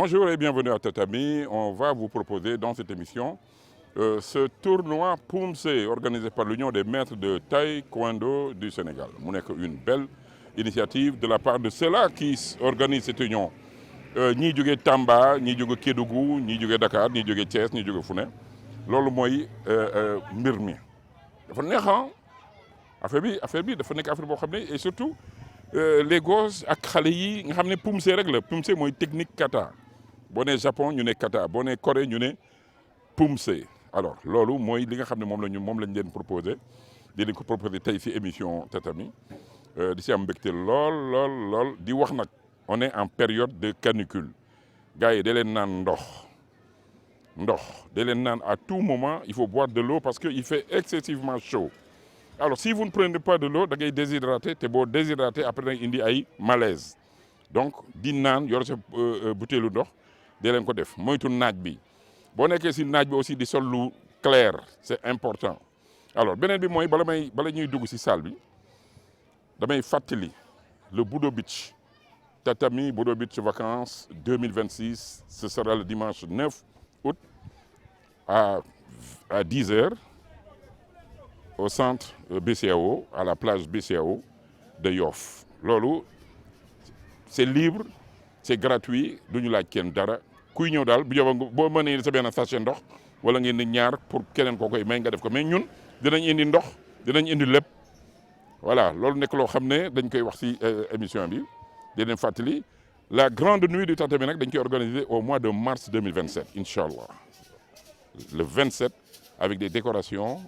Bonjour et bienvenue à Tatami. On va vous proposer dans cette émission ce tournoi Poumse organisé par l'Union des maîtres de taekwondo du Sénégal. Mu nekk une belle initiative de la part de ceux-là qui organisent cette union. ñii jógee Tamba ñii jóge Kédougou ñii jóge Dakar ñii jóge Thiès ñii jóge fu ne loolu mooy mbir mi dafa neex affaire bi dafa nekk affaire boo xam ne et surtout les gosses ak xale yi nga xam ne Poumse rek la Poumse mooy technique kata boo nee Japon ñu ne kata boo nee Corée ñu ne Poumse alors loolu mooy li nga xam ne moom lañ leen proposé di leen ko proposé tey ci émission Tatami di ci am mbégte lool di wax nag on est en période de canicule gars yi da leen naan ndox da leen naan à tout moment il faut boire de l'eau parce que il fait excessivement chaud alors si vous ne prenez pas de l'eau da ngay déshydraté te boo déshydraté après da ngay indi ay malaise donc di naan yor sa butéelu ndox da leen ko def moytu naaj bi boo nekkee si naaj bi aussi di sol lu clair c'est important alors beneen bi mooy bala ñuy dugg si salle bi damay fàttali le Budo Beach Tatami Budo Beach vacances 2026 ce sera le dimanche 9 août à 10h au centre BCEAO à la plage BCEAO de Yoff loolu c'est libre c'est gratuit du ñu laaj kenn dara kuy ñëw daal bu yóbbu boo mënee sa benn sachet ndox wala ngeen di ñaar pour keneen koo koy may nga def ko mais ñun dinañ indi ndox dinañ indi lépp voilà loolu nekk loo xam ne dañ koy wax ci émission bi di leen fàttali la grande nuit du Tatami nag dañ koy organiser au mois de mars 2027 incha allah le 27 avec des décorations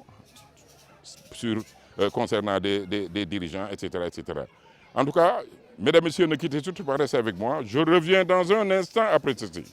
concernant des dirigeants etc. En tout cas, mesdames, messieurs, ne quittez surtout pas, restez avec moi. Je reviens dans un instant après ceci.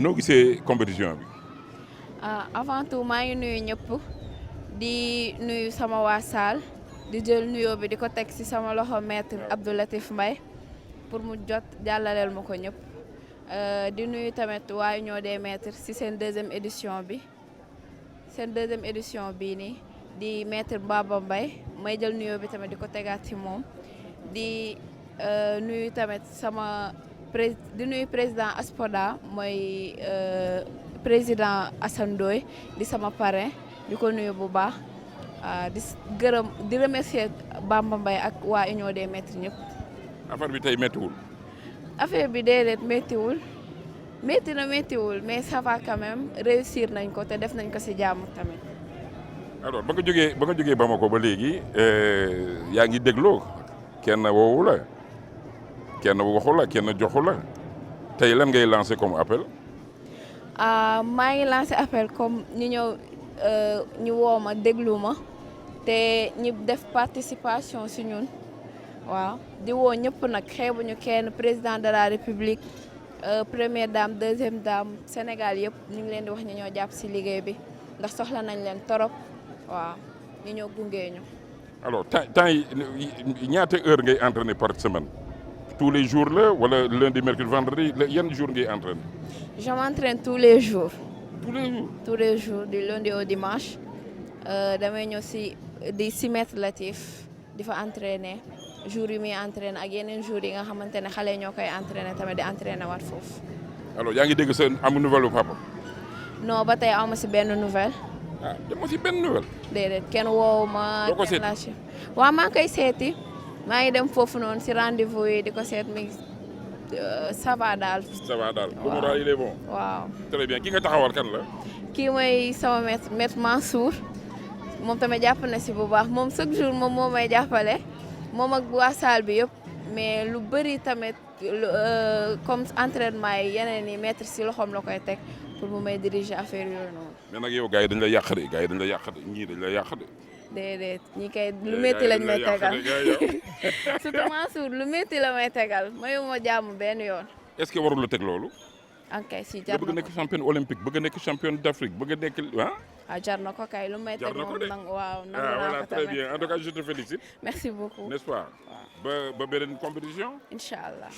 noo gisee compétition bi. avant tout maa ngi nuyu ñëpp di nuyu sama waa saal di jël nuyoo bi di ko teg ci sama loxo maître Abdou Latif Mbaye pour mu jot jàllaleel ma ko ñëpp di nuyu tamit waa Union des maîtres ci seen deuxième édition bii nii di maître Baba Mbaye may jël nuyoo bi tamit di ko tegaat ci moom di nuyu tamit di nuyu président Aspoda mooy président Assane Ndoye di sama parrain di ko nuyu bu baax di remercier Bamba Mbaye ak waa Union des maîtres ñëpp. affaire bi tey méttiwul. affaire bi déedéet méttiwul mais ça va quand même réussir nañ ko te def nañ ko ci jàmm tamit. alors ba nga jógee Bamako ba léegi yaa ngi dégloo kenn woowu la kenn waxu la kenn joxu la tey lan ngay lancer comme appel. maa ngi lancé appel comme ñu ñëw ñu woo ma déglu ma te ñi def participation ci ñun waaw di woo ñëpp nag xeebuñu kenn président de la république première dame deuxième dame Sénégal yëpp ñu ngi leen di wax ñu ñoo jàpp ci liggéey bi ndax soxla nañ leen torop waaw ñu ñëw gunge ñu. alors temps yi ñaata heure ngay entraîner par semaine tous les jours la wala lundi mercredi vendredi yan jour ngay entraîner. Je m'entraîne tous les jours. Tous les jours du lundi au dimanche damay ñëw ci maître Latif di fa entraîner jour yi muy entraîner ak yeneen jours yi nga xamante ne xale ñoo koy entraîner tamit di entraîner waat foofu. alors yaa ngi dégg sa am nouvelle bu papa. non ba tey awma ci benn nouvelle. dama ci benn nouvelle. déedéet kenn woowu ma. doo ko seeti waaw maa ngi koy seeti maa ngi dem foofu noonu ci rendez-vous yi di ko seet mi ça va daal. le moral il est bon. waaw très bien ki nga taxawal kan la. kii mooy sama maître Mansour moom tamit jàpp na ci bu baax moom chaque jour moom moo may jàppale moom ak waa salle bi yëpp mais lu bëri tamit comme entraînement yi yeneen yi maître ci loxoom la koy teg pour mu may diriger affaire yooyu noonu. mais nag yow gars yi dañ la yàq de ñii dañ la yàq de. déedéet ñi kay lu métti lañ may tegal surtout Mansour lu métti la may tegal mayuma jàmm benn yoon. est-ce que warul la teg loolu. ok si jar na ko bëgg nekk championne olympique bëgg nekk championne d'Afrique bëgg nekk jar na ko kay lu may teg moom waaw nangu naa voilà ko très tamit. bien en tout cas je te félicite. merci beaucoup n'est-ce pas. ba beneen compétition. Inch'Allah.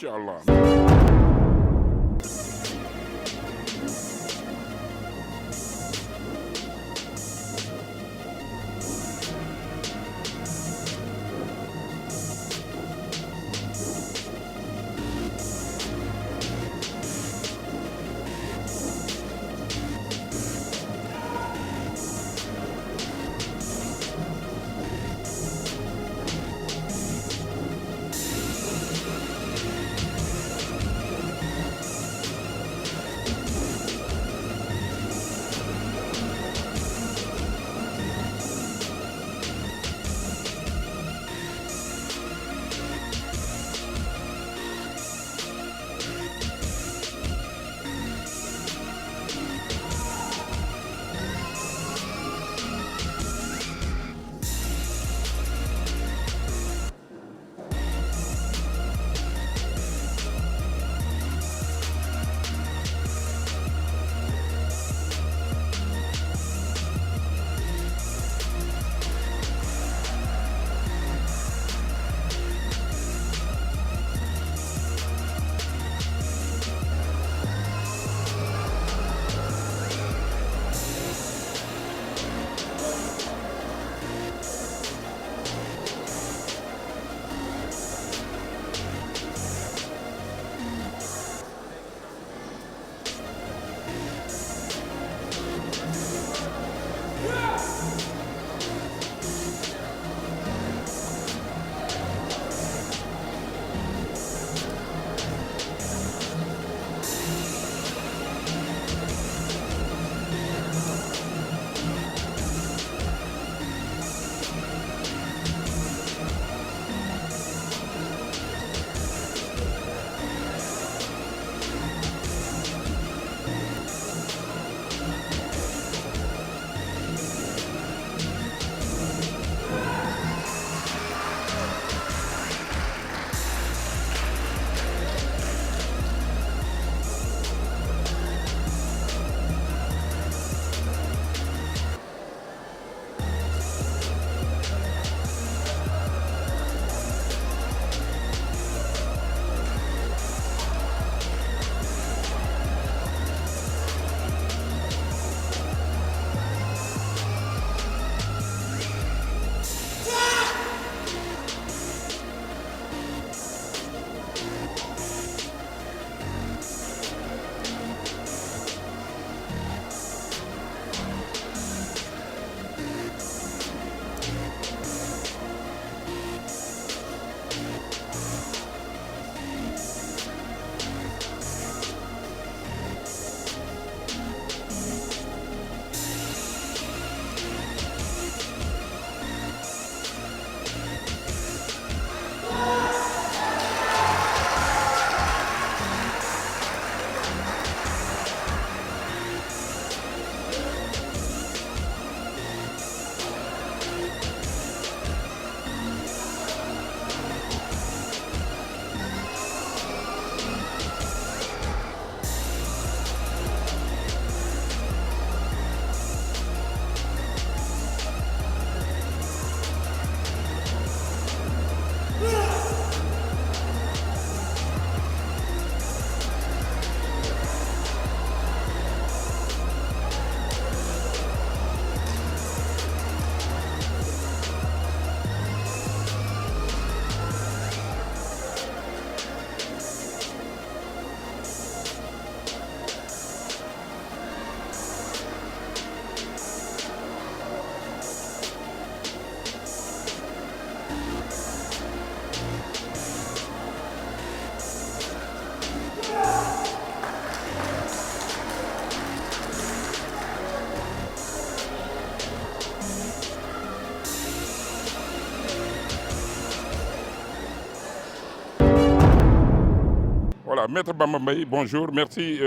Voilà, Maître Bamba Mbaye, bonjour. Merci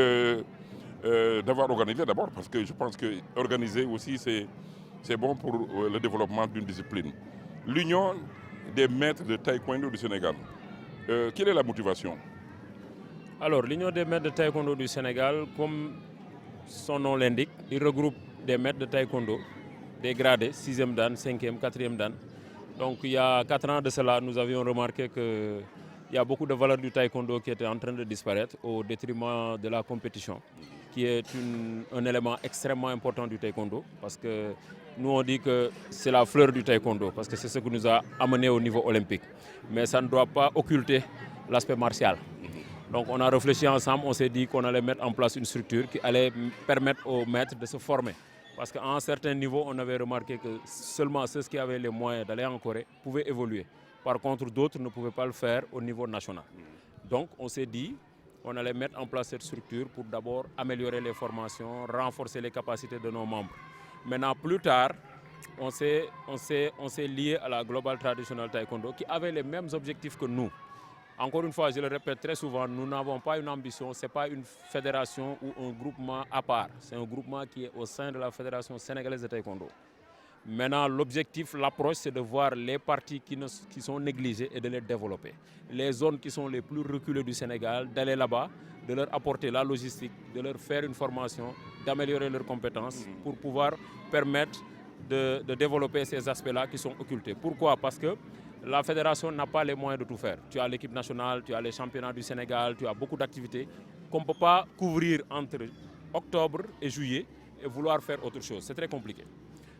d'avoir organisé d'abord, parce que je pense que organiser aussi, c'est bon pour le développement d'une discipline. L'Union des maîtres de taekwondo du Sénégal, quelle est la motivation? Alors, l'Union des maîtres de taekwondo du Sénégal, comme son nom l'indique, il regroupe des maîtres de taekwondo, des gradés, 6e dan, 5e, 4e dan. Donc, il y a 4 ans de cela, nous avions remarqué qu'il y a beaucoup de valeurs du taekwondo qui étaient en train de disparaître au détriment de la compétition, qui est un élément extrêmement important du taekwondo, parce que nous on dit que c'est la fleur du taekwondo, parce que c'est ce qui nous a amené au niveau olympique. Mais ça ne doit pas occulter l'aspect martial. Donc on a réfléchi ensemble, on s'est dit qu'on allait mettre en place une structure qui allait permettre aux maîtres de se former. Parce qu'à un certain niveau, on avait remarqué que seulement ceux qui avaient les moyens d'aller en Corée pouvaient évoluer. Par contre, d'autres ne pouvaient pas le faire au niveau national. Donc on s'est dit qu'on allait mettre en place cette structure pour d'abord améliorer les formations, renforcer les capacités de nos membres. Maintenant, plus tard, on s'est lié à la Global Traditional Taekwondo qui avait les mêmes objectifs que nous. Encore une fois, je le répète très souvent, nous n'avons pas une ambition, ce n'est pas une fédération ou un groupement à part. C'est un groupement qui est au sein de la Fédération sénégalaise de taekwondo. Maintenant, l'objectif, l'approche, c'est de voir les parties qui sont négligées et de les développer. Les zones qui sont les plus reculées du Sénégal, d'aller là-bas, de leur apporter la logistique, de leur faire une formation, d'améliorer leurs compétences pour pouvoir permettre de développer ces aspects-là qui sont occultés. Pourquoi? Parce que la fédération n'a pas les moyens de tout faire. Tu as l'équipe nationale, tu as les championnats du Sénégal, tu as beaucoup d'activités qu'on ne peut pas couvrir entre octobre et juillet et vouloir faire autre chose. C'est très compliqué.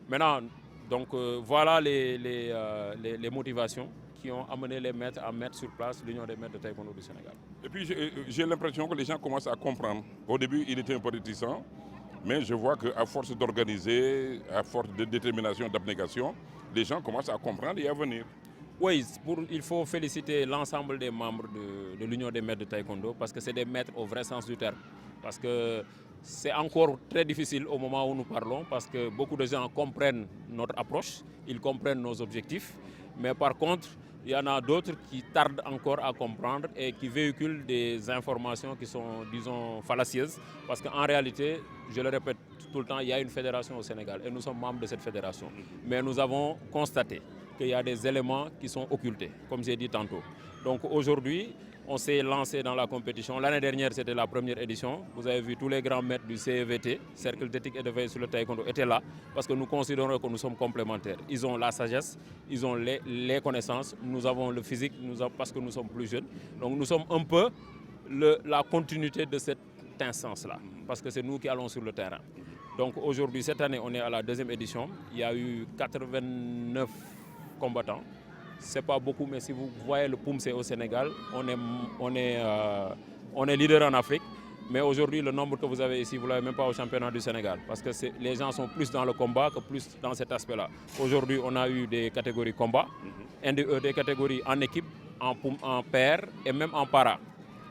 Maintenant, donc, voilà les motivations qui ont amené les maîtres à mettre sur place l'Union des maîtres de taekwondo du Sénégal. Et puis j'ai l'impression que les gens commencent à comprendre. Au début, il était un peu réticent, mais je vois qu'à force d'organiser, à force de détermination, d'abnégation, les gens commencent à comprendre et à venir. Oui, il faut féliciter l'ensemble des membres de l'Union des maîtres de taekwondo parce que c'est des maîtres au vrai sens du terme. Parce que c'est encore très difficile au moment où nous parlons parce que beaucoup de gens comprennent notre approche, ils comprennent nos objectifs. Mais par contre, il y en a d'autres qui tardent encore à comprendre et qui véhiculent des informations qui sont, disons, fallacieuses. Parce qu'en réalité, je le répète tout le temps, il y a une fédération au Sénégal et nous sommes membres de cette fédération. Mais nous avons constaté qu'il y a des éléments qui sont occultés, comme j'ai dit tantôt. Donc aujourd'hui, on s'est lancé dans la compétition. L'année dernière, c'était la première édition. Vous avez vu tous les grands maîtres du CEVT, Cercle d'éthique et de veille sur le taekwondo, étaient là parce que nous considérons que nous sommes complémentaires. Ils ont la sagesse, ils ont les connaissances, nous avons le physique parce que nous sommes plus jeunes. Donc nous sommes un peu la continuité de cette instance-là parce que c'est nous qui allons sur le terrain. Donc aujourd'hui, cette année, on est à la 2e édition. Il y a eu 89 combattants. Ce n'est pas beaucoup, mais si vous voyez le POUMSE au Sénégal, on est leader en Afrique. Mais aujourd'hui, le nombre que vous avez ici, vous ne l'avez même pas au championnat du Sénégal. Parce que les gens sont plus dans le combat que plus dans cet aspect-là. Aujourd'hui, on a eu des catégories combat, des catégories en équipe, en paire et même en para.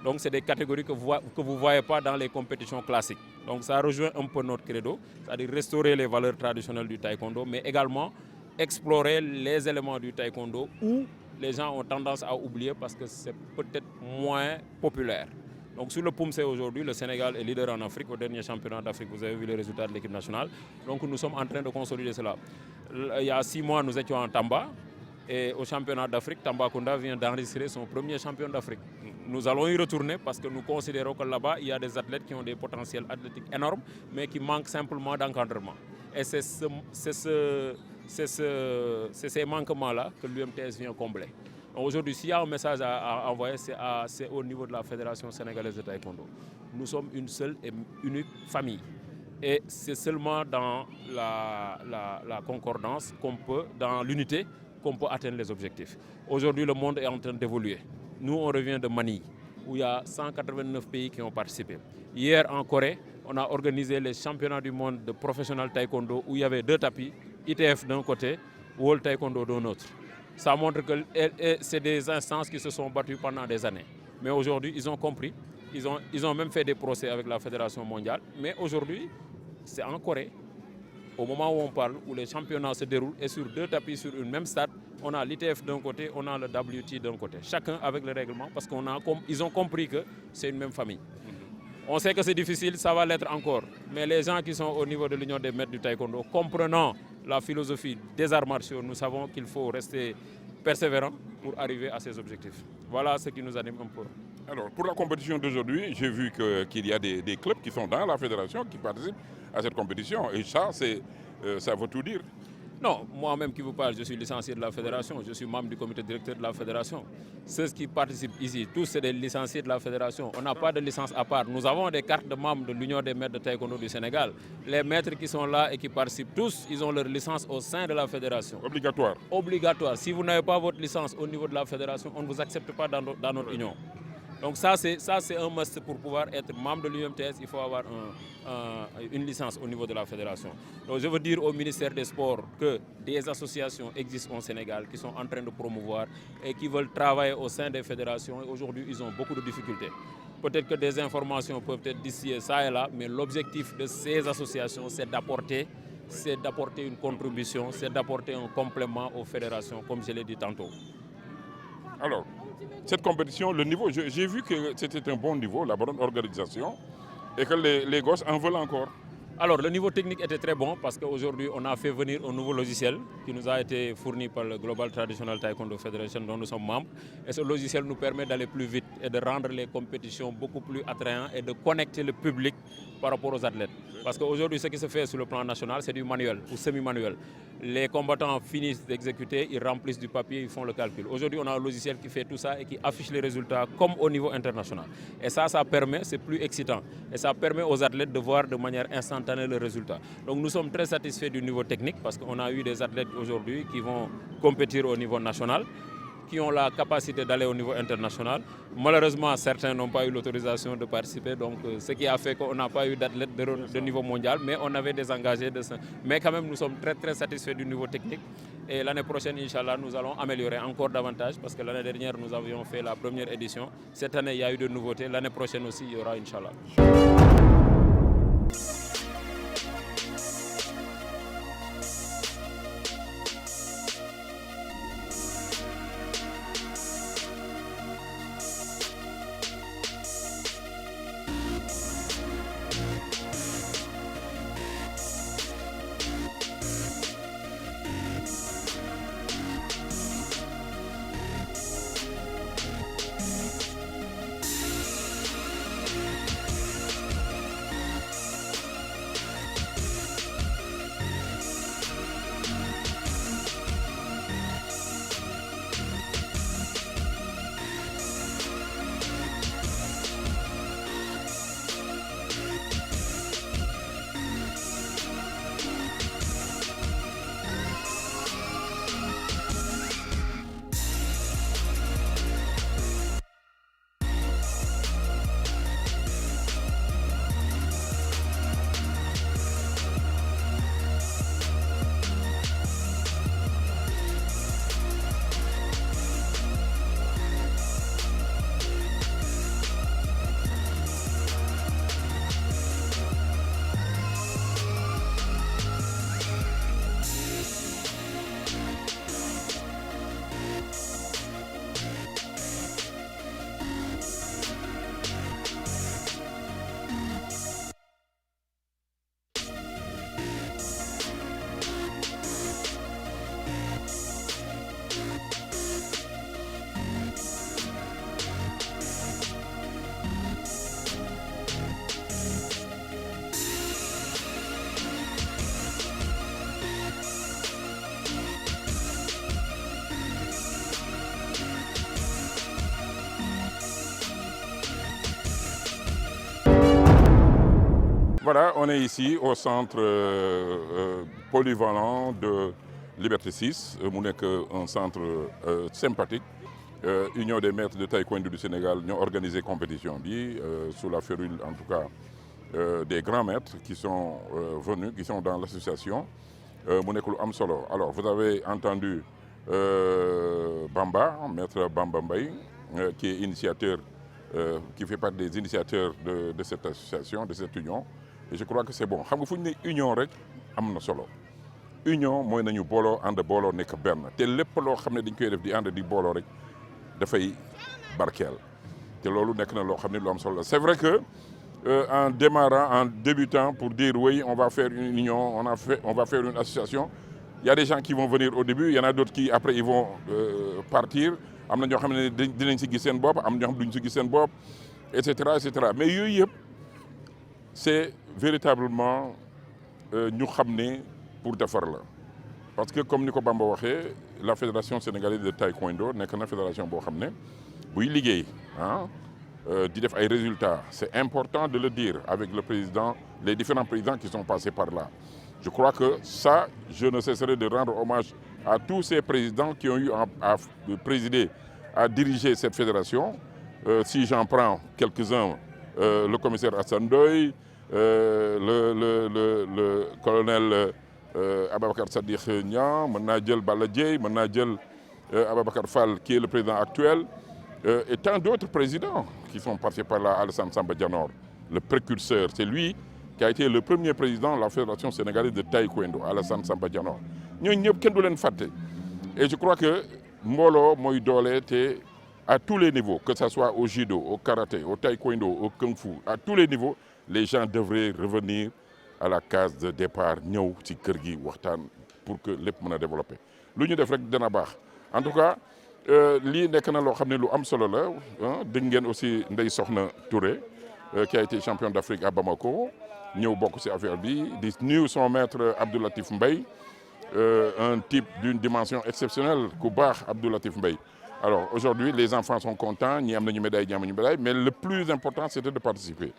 Donc, c'est des catégories que vous ne voyez pas dans les compétitions classiques. Donc, ça rejoint un peu notre credo, c'est-à-dire restaurer les valeurs traditionnelles du taekwondo, mais également explorer les éléments du taekwondo où les gens ont tendance à oublier parce que c'est peut-être moins populaire. Donc sur le POUMSE aujourd'hui, le Sénégal est leader en Afrique. Au dernier championnat d'Afrique, vous avez vu les résultats de l'équipe nationale. Donc nous sommes en train de consolider cela. Il y a 6 mois, nous étions en Tamba. Et au championnat d'Afrique, Tambacounda vient d'enregistrer son premier champion d'Afrique. Nous allons y retourner parce que nous considérons que là-bas, il y a des athlètes qui ont des potentiels athlétiques énormes, mais qui manquent simplement d'encadrement. Et c'est ces manquements-là que l'UMTS vient combler. Aujourd'hui, s'il y a un message à envoyer, c'est au niveau de la Fédération sénégalaise de taekwondo. Nous sommes une seule et unique famille. Et c'est seulement dans la concordance dans l'unité, qu'on peut atteindre les objectifs. Aujourd'hui, le monde est en train d'évoluer. Nous, on revient de Manille, où il y a 189 pays qui ont participé. Hier, en Corée, on a organisé les championnats du monde de professionnel taekwondo, où il y avait 2 tapis, ITF d'un côté, World Taekwondo d'un autre. Ça montre que c'est des instances qui se sont battues pendant des années. Mais aujourd'hui, ils ont compris. Ils ont même fait des procès avec la Fédération mondiale. Mais aujourd'hui, c'est en Corée, au moment où on parle, où les championnats se déroulent, et sur 2 tapis sur une même stade, on a l'ITF d'un côté, on a le WT d'un côté. Chacun avec le règlement parce qu'ils ont compris que c'est une même famille. On sait que c'est difficile, ça va l'être encore. Mais les gens qui sont au niveau de l'Union des maîtres du taekwondo, comprenant la philosophie des arts martiaux, nous savons qu'il faut rester persévérant pour arriver à ces objectifs. Voilà ce qui nous anime un peu. Alors, pour la compétition d'aujourd'hui, j'ai vu qu'il y a des clubs qui sont dans la fédération qui participent à cette compétition. Et ça, ça veut tout dire. Non, moi-même qui vous parle, je suis licencié de la fédération, je suis membre du comité directeur de la fédération. Ceux qui participent ici, tous c'est des licenciés de la fédération. On n'a pas de licence à part. Nous avons des cartes de membres de l'Union des maîtres de taekwondo du Sénégal. Les maîtres qui sont là et qui participent tous, ils ont leur licence au sein de la fédération. Obligatoire. Obligatoire. Si vous n'avez pas votre licence au niveau de la fédération, on ne vous accepte pas dans notre union. Donc ça c'est un must pour pouvoir être membre de l'UMTS, il faut avoir une licence au niveau de la fédération. Donc je veux dire au ministère des Sports que des associations existent au Sénégal qui sont en train de promouvoir et qui veulent travailler au sein des fédérations. Et aujourd'hui, ils ont beaucoup de difficultés. Peut-être que des informations peuvent être d'ici et ça et là, mais l'objectif de ces associations, c'est d'apporter une contribution, c'est d'apporter un complément aux fédérations, comme je l'ai dit tantôt. Alors, cette compétition, le niveau, j'ai vu que c'était un bon niveau, la bonne organisation, et que les gosses en veulent encore. Alors, le niveau technique était très bon parce qu'aujourd'hui, on a fait venir un nouveau logiciel qui nous a été fourni par le Global Traditional Taekwondo Federation dont nous sommes membres. Et ce logiciel nous permet d'aller plus vite et de rendre les compétitions beaucoup plus attrayantes et de connecter le public par rapport aux athlètes. Parce qu'aujourd'hui, ce qui se fait sur le plan national, c'est du manuel ou semi-manuel. Les combattants finissent d'exécuter, ils remplissent du papier, ils font le calcul. Aujourd'hui, on a un logiciel qui fait tout ça et qui affiche les résultats comme au niveau international. Et ça permet, c'est plus excitant. Et ça permet aux athlètes de voir de manière instantanée le résultat. Donc nous sommes très satisfaits du niveau technique parce qu'on a eu des athlètes aujourd'hui qui vont compétir au niveau national, qui ont la capacité d'aller au niveau international. Malheureusement, certains n'ont pas eu l'autorisation de participer, donc ce qui a fait qu'on n'a pas eu d'athlètes de niveau mondial, mais on avait des engagés de ça. Mais quand même, nous sommes très très satisfaits du niveau technique. Et l'année prochaine, Inch'Allah, nous allons améliorer encore davantage parce que l'année dernière, nous avions fait la première édition. Cette année, il y a eu de nouveautés. L'année prochaine aussi, il y aura, Inch'Allah. Voilà, on est ici au centre polyvalent de Liberté 6. Mu nekk un centre sympathique. Union des maîtres de taekwondo du Sénégal ñoo organisé compétition bi sous la férule en tout cas des grands maîtres qui sont venus, qui sont dans l'association. Mu nekk lu am solo. Alors vous avez entendu Bamba, maître Bamba Mbaye, qui est initiateur, qui fait partie des initiateurs de cette association, de cette union. Et je crois que c'est bon. Xam nga fu ñu ne union rek am na solo. union mooy nañu booloo ànd booloo nekk benn te lépp loo xam ne dañ koy def di ànd di booloo rek dafay barkeel te loolu nekk na loo xam ne lu am solo la. C'est vrai que en démarrant, en débutant pour dire oui, on va faire une union, on va faire une association, il y a des gens qui vont venir au début, il y en a d'autres qui après ils vont partir. am na ñoo xam ne dinañ si gis seen bopp am ñoo xam duñ si gis seen bopp et cetera et cetera mais yooyu yëpp c'est véritablement ñu xam ne pour defar la parce que comme ni ko Bamba waxee la fédération sénégalaise de taekwondo nekk na fédération boo xam ne buy liggéey di def ay résultats c'est important de le dire avec le président les différents présidents qui sont passés par là. Je crois que ça, je ne cesserai de rendre hommage à tous ces présidents qui ont eu à présider, à diriger cette fédération. Si j'en prends quelques-uns, le commissaire Hassan Doy, le colonel Ababakar Sadiq Niang, Mena Djel Baladjei, Mena Djel Ababakar Fall, qui est le président actuel, et tant d'autres présidents qui sont passés par là, Alassane Samba Dianor, le précurseur, c'est lui qui a été le premier président de la Fédération sénégalaise de taekwondo, Alassane Samba Dianor. ñooñu ñëpp kenn du leen fàtte et je crois que mbooloo mooy doole te à tous les niveaux, que ce soit au judo, au karaté, au taekwondo, au kung-fu, à tous les niveaux, les gens devraient revenir à la case de départ ñëw ci kër gi waxtaan pour que lépp mën a développer. lu ñu def rek dana baax en tout cas lii nekk na loo xam ne lu am solo la dégg ngeen aussi Ndeye Sokhna Touré qui a été champion d'Afrique à Bamako. ñëw bokk ci affaire bi di nuyu son maître Abdou Latif Mbaye un type d'une dimension exceptionnelle ku baax Abdou Latif Mbaye. Alors aujourd'hui les enfants sont contents ñi am nañu médaille ñi amuñu médaille mais le plus important c'était de participer.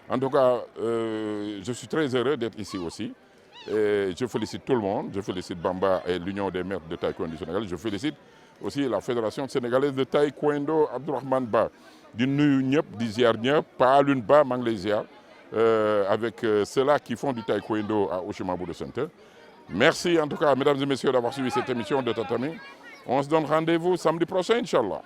En tout cas je suis très heureux d'être ici aussi et je félicite tout le monde, je félicite Bamba et l'Union des maîtres de taekwondo du Sénégal, je félicite aussi la Fédération sénégalaise de taekwondo Abdourahmane Ba di nuyu ñëpp di ziar ñëpp Pa Alioune Ba maa ngi lay ziar. Avec ceux-là qui font du taekwondo à Oshimabu de Center. Merci en tout cas, mesdames et messieurs, d'avoir suivi cette émission de Tatami. On se donne rendez-vous samedi prochain, Inch'Allah.